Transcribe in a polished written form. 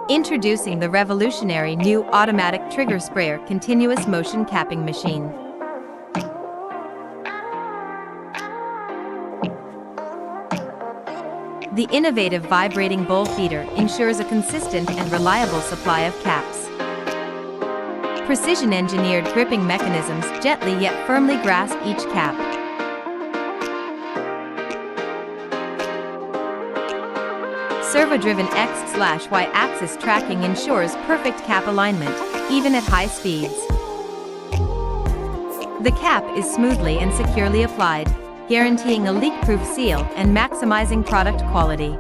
Introducing the revolutionary new automatic trigger sprayer continuous motion capping machine. The innovative vibrating bowl feeder ensures a consistent and reliable supply of caps. Precision-engineered gripping mechanisms gently yet firmly grasp each cap. Servo-driven X/Y axis tracking ensures perfect cap alignment, even at high speeds. The cap is smoothly and securely applied, guaranteeing a leak-proof seal and maximizing product quality.